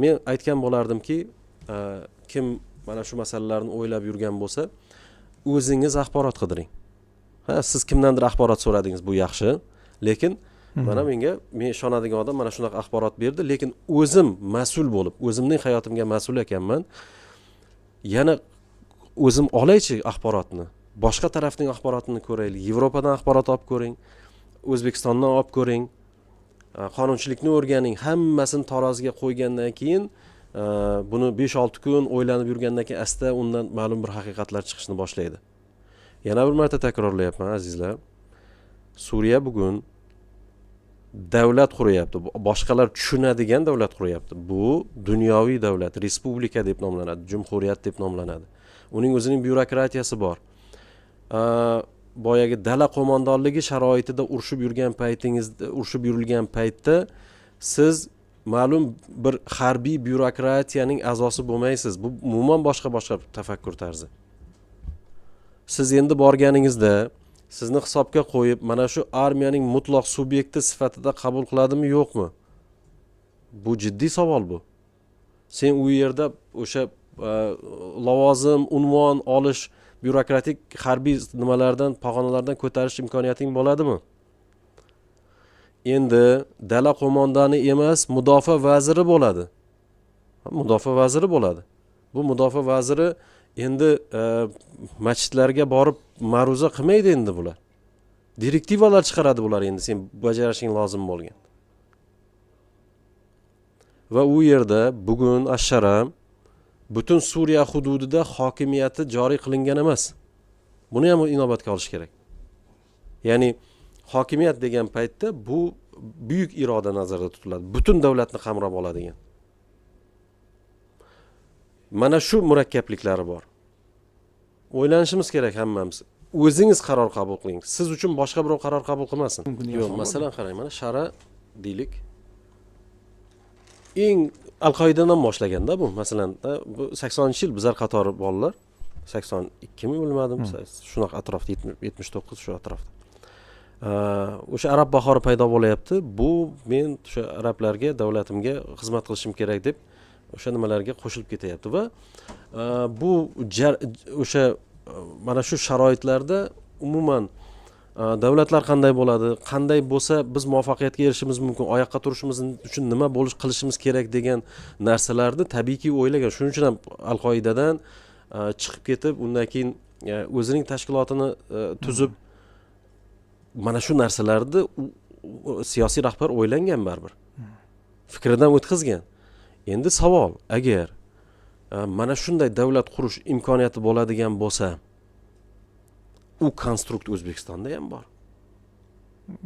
Men aytgan bo'lardimki, kim mana shu masalalarni o'ylab yurgan bo'lsa, o'zingiz axborot qidiring. Siz kimdandir axborot so'radingiz, bu yaxshi, lekin mana men ishonadigan odam mana shunaqa axborot berdi, lekin o'zim mas'ul bo'lib, o'zimning hayotimga mas'ul ekanman. Yana o'zim olaychi axborotni. Boshqa tarafning axborotini ko'raylik. Yevropadan axborot olib ko'ring, O'zbekistondan olib ko'ring, qonunchilikni o'rganing, hammasini taroziga qo'ygandan keyin buni 5-6 kun o'ylanib yurgandan keyin asta undan ma'lum bir haqiqatlar chiqishni boshlaydi. Yana bir marta takrorlayapman azizlar. Suriya bugun davlat quryapti. Boshqalar tushunadigan davlat quryapti. Bu dunyoviy davlat, respublika deb nomlanadi, jumhuriyat deb nomlanadi. Uning o'zining byurokratiyasi bor. Boyagi dala qo'mondonligi sharoitida urushib yurilgan paytda siz ma'lum bir harbiy byurokratiyaning a'zosi bo'lmaysiz. Bu umuman boshqa tafakkur tarzi. Siz endi borganingizda sizni hisobga qo'yib, mana shu armiyaning mutlaq subyekti sifatida qabul qiladimi, yo'qmi? Bu jiddiy savol bu. Sen u yerda o'sha lavozim, unvon olish, byurokratik harbiy nimalardan, pog'onalardan ko'tarish imkoniyating bo'ladimi? Endi dala qo'mondoni emas, mudofaa vaziri bo'ladi. Mudofaa vaziri bo'ladi. Bu mudofaa vaziri endi masjidlarga borib ma'ruza qilmaydi endi bular. Direktivalar chiqaradi bular endi sen bajarishing lozim bo'lgan. Va u yerda bugun Ash-Sharam butun Suriya hududida hokimiyati joriy qilingan emas. Buni ham inobatga olish kerak. Ya'ni hokimiyat degan paytda bu buyuk iroda nazarda tutiladi. Butun davlatni qamrab oladigan. Mana shu murakkabliklari bor. O'ylanishimiz kerak hammamiz. O'zingiz qaror qabul qiling. Siz uchun boshqa birov qaror qabul qilmasin. Yo'q, masalan qarang, mana Shara deylik. Eng Al-Qoidadan boshlaganda bu, masalan, bu 80-yil bizlar qatori bolalar, 82 mi bilmadim, shunaqa atrofda 79 shu atrofda. O'sha arab bahori paydo bo'layapti. Bu men o'sha arablarga, davlatimga xizmat qilishim kerak deb o'sha nimalarga qo'shilib ketyapti va bu o'sha mana shu sharoitlarda umuman davlatlar qanday bo'ladi, qanday bo'lsa biz muvaffaqiyatga erishishimiz mumkin, oyoqqa turishimiz uchun nima qilishimiz kerak degan narsalarni tabiiyki o'ylagan. Shuning uchun ham Al-Qoidadan chiqib ketib, undan keyin o'zining tashkilotini tuzib mana shu narsalarni siyosiy rahbar o'ylangan baribir. Fikridan o'tkazgan. Endi savol, agar mana shunday davlat qurish imkoniyati bo'ladigan bo'lsa, u konstrukt O'zbekistonda ham bor.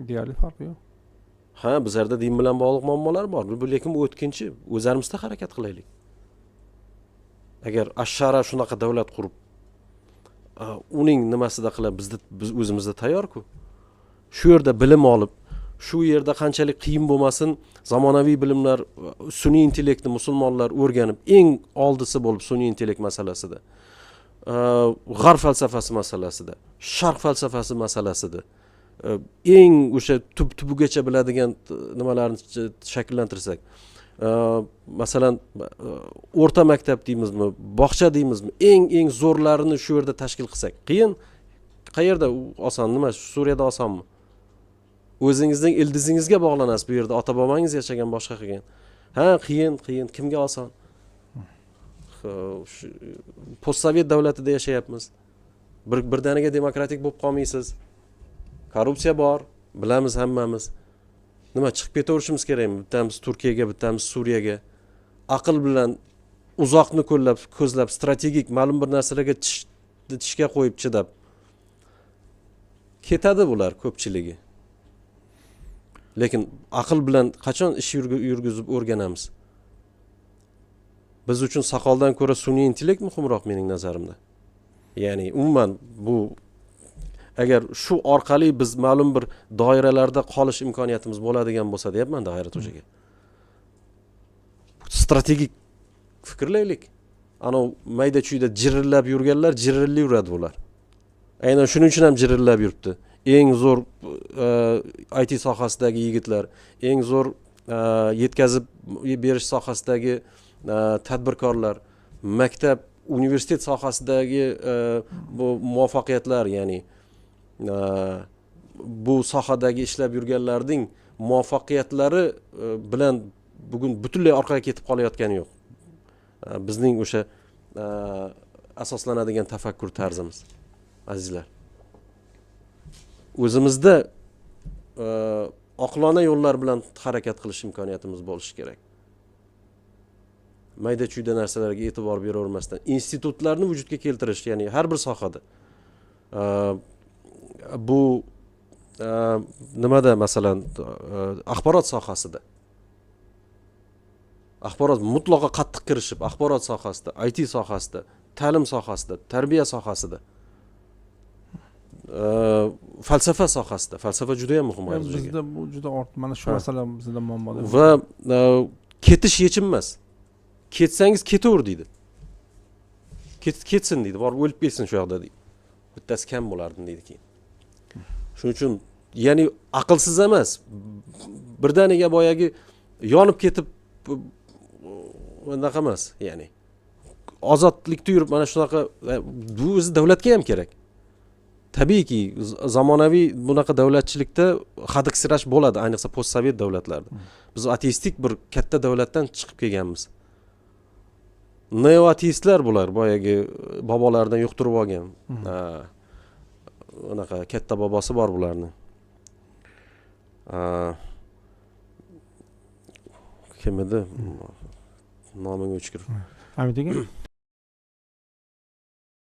Deyarli farqi yo'q. Bizlarda din bilan bog'liq muammolar bor, lekin bu o'tkinchi. O'zlarimizda harakat qilaylik. Agar Ash-Shara shunaqa davlat qurib, uning nimasida qilib, biz o'zimizda tayyor-ku. Shu yerda bilim olib, shu yerda qanchalik qiyin bo'lmasin, zamonaviy bilimlar, sun'iy intellektni musulmonlar o'rganib, eng oldisi bo'lib sun'iy intellekt masalasida, g'arb falsafasi masalasida, sharq falsafasi masalasida eng o'sha tubigacha biladigan nimalarni shakllantirsak, masalan, o'rta maktab deymizmi, bog'cha deymizmi, eng zo'rlarini shu yerda tashkil qilsak, qiyin. Qayerda oson? Nima? Suriyada osonmi? O'zingizning ildizingizga bog'lanasiz bu yerda, ota-bobangiz yashagan, boshqa qilgan. Qiyin. Kimga oson? Postsovet davlatida yashayapmiz. Birdaniga demokratik bo'lib qolmaysiz. Korrupsiya bor, bilamiz hammamiz. Nima, chiqib ketaverishimiz kerakmi? Bittamiz Turkiyaga, bittamiz Suriyaga. Aql bilan uzoqni ko'zlab, strategik ma'lum bir narsalarga tishga qo'yib chidab ketadi bular ko'pchiligi. Lekin aql bilan qachon ish yurgizib o'rganamiz? Biz uchun soqoldan ko'ra sun'iy intellekt muhimroq mening nazarimda. Ya'ni umuman bu agar shu orqali biz ma'lum bir doiralarda qolish imkoniyatimiz bo'ladigan bo'lsa deyapman G'ayrat o'shaga. Strategik fikrlaylik. Ana mayda-chuyda jirillab yurganlar jirillab yuradi bular. Aynan shuning uchun ham jirillab yuribdi. Eng zo'r IT sohasidagi yigitlar, eng zo'r yetkazib berish sohasidagi tadbirkorlar, maktab, universitet sohasidagi bu muvaffaqiyatlar, ya'ni bu sohadagi ishlab yurganlarning muvaffaqiyatlari bilan bugun butunlay orqaga ketib qolayotgani yo'q. Bizning o'sha asoslanadigan tafakkur tarzimiz, azizlar. O'zimizda oqilona yo'llar bilan harakat qilish imkoniyatimiz bo'lishi kerak. Mayda-chuyda narsalarga e'tibor beravermasdan institutlarni vujudga keltirish, ya'ni har bir sohada bu nimada, masalan, axborot sohasida axborot mutlaqo qattiq kirishib, axborot sohasida, IT sohasida, ta'lim sohasida, tarbiya sohasida, falsafa sohasida, falsafa juda ham muhim mavzu. Bizda bu juda mana shu masala bizda muammoda. Va ketish yechim emas. Ketsangiz ketaver deydi. Ketsin deydi, borib o'lib ketsin shu yoqda deydi. Bittasi kam bo'lardim deydi keyin. Shuning uchun, ya'ni aqlsiz emas, birdaniga boyagi yonib ketib unaqa emas, ya'ni ozodlikda yurib mana shunaqa, bu o'zi davlatga ham kerak. Tabiiyki, zamonaviy bunaqa davlatchilikda hadiksirash bo'ladi, ayniqsa postsovet davlatlarda. Biz ateistik bir katta davlatdan chiqib kelganmiz. Neoateistlar bular, boyagi bobolardan yuqtirib olgan. Unaqa katta bobosi bor bularning. Kim edi? Noming o'chkir. Hamid aka,